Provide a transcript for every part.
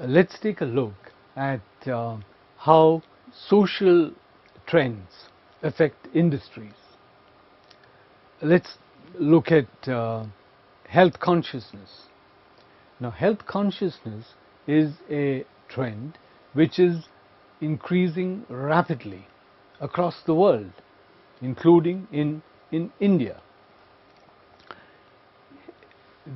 let's take a look at how social trends affect industries. Let's look at health consciousness. Now, health consciousness is a trend which is increasing rapidly across the world, including in India.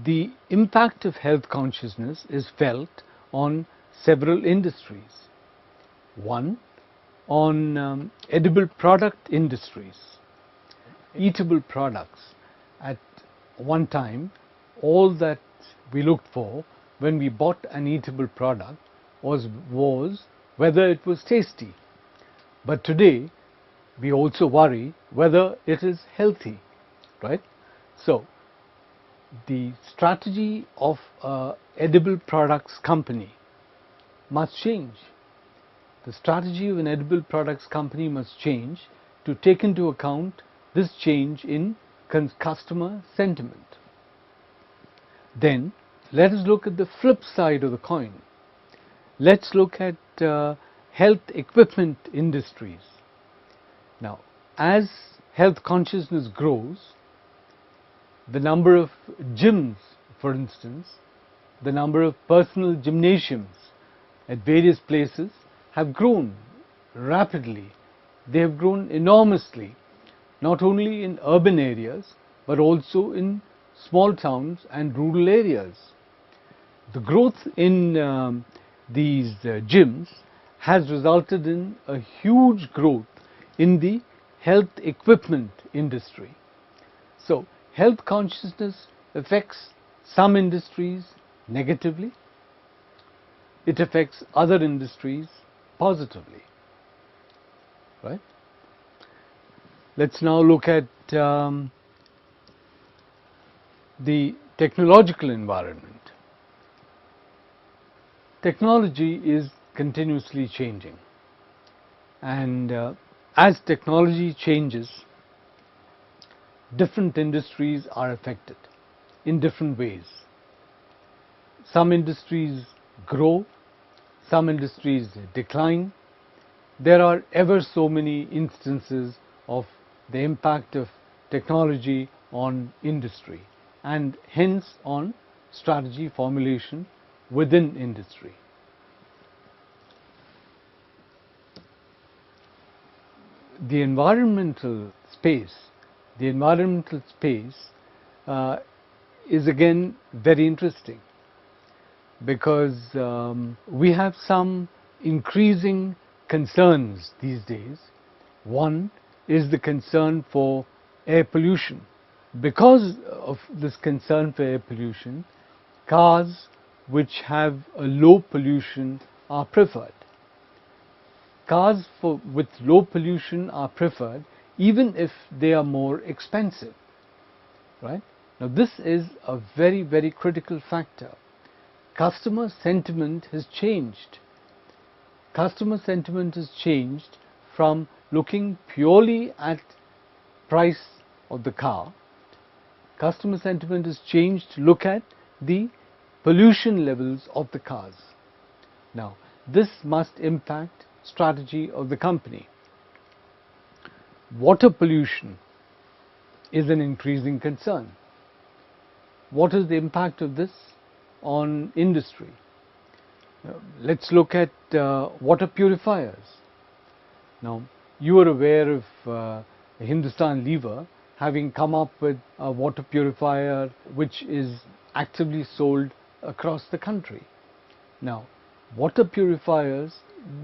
The impact of health consciousness is felt on several industries. One, on edible product industries, eatable products. At one time, all that we looked for when we bought an eatable product was whether it was tasty. But today, we also worry whether it is healthy, right? So, the strategy of an edible products company must change. The strategy of an edible products company must change to take into account this change in customer sentiment. Then, let us look at the flip side of the coin. Let's look at health equipment industries. Now, as health consciousness grows, the number of gyms, for instance, the number of personal gymnasiums at various places have grown rapidly. They have grown enormously, not only in urban areas, but also in small towns and rural areas. The growth in these gyms has resulted in a huge growth in the health equipment industry. So, health consciousness affects some industries negatively. It affects other industries positively. Right? Let's now look at the technological environment. Technology is continuously changing, and as technology changes, different industries are affected in different ways. Some industries grow, some industries decline. There are ever so many instances of the impact of technology on industry and hence on strategy formulation within industry. The environmental space is again very interesting because we have some increasing concerns these days. One is the concern for air pollution. Because of this concern for air pollution, cars which have a low pollution are preferred. Cars with low pollution are preferred even if they are more expensive. Right? Now this is a very, very critical factor. Customer sentiment has changed. Customer sentiment has changed from looking purely at price of the car. Customer sentiment has changed to look at the pollution levels of the cars. Now, this must impact strategy of the company. Water pollution is an increasing concern. What is the impact of this on industry? Let's look at water purifiers. Now, you are aware of Hindustan Lever having come up with a water purifier which is actively sold across the country. Now, water purifiers,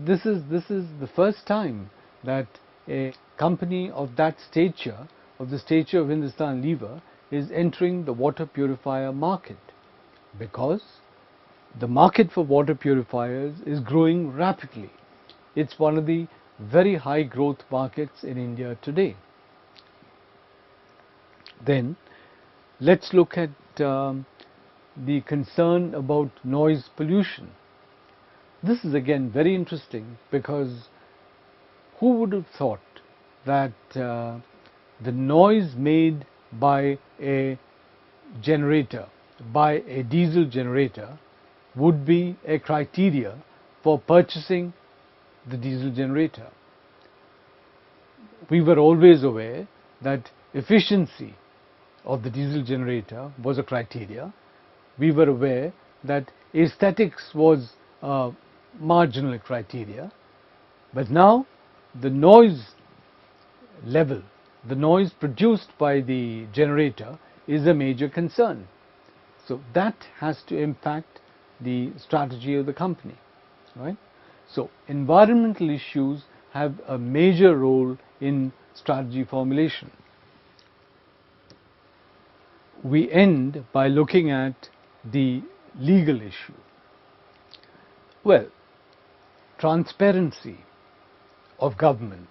this is the first time that a company of that stature, of the stature of Hindustan Lever, is entering the water purifier market, because the market for water purifiers is growing rapidly. It's one of the very high growth markets in India today. Then let's look at the concern about noise pollution. This is again very interesting because who would have thought that the noise made by a generator, by a diesel generator, would be a criteria for purchasing the diesel generator. We were always aware that efficiency of the diesel generator was a criteria. We were aware that aesthetics was a marginal criteria, but now the noise level, the noise produced by the generator is a major concern. So that has to impact the strategy of the company, right? So environmental issues have a major role in strategy formulation. We end by looking at the legal issue. Well, transparency of government,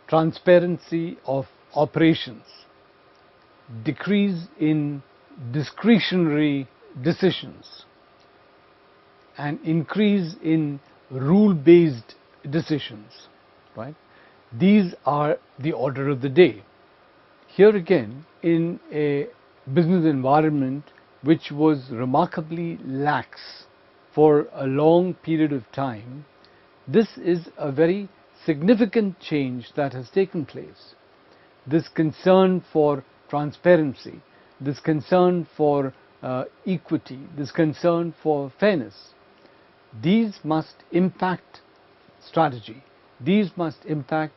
transparency of operations, decrease in discretionary decisions, and increase in rule-based decisions, right? These are the order of the day. Here again, in a business environment which was remarkably lax for a long period of time, this is a very significant change that has taken place. This concern for transparency, this concern for equity, this concern for fairness, these must impact strategy. These must impact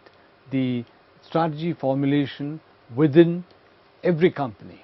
the strategy formulation within every company.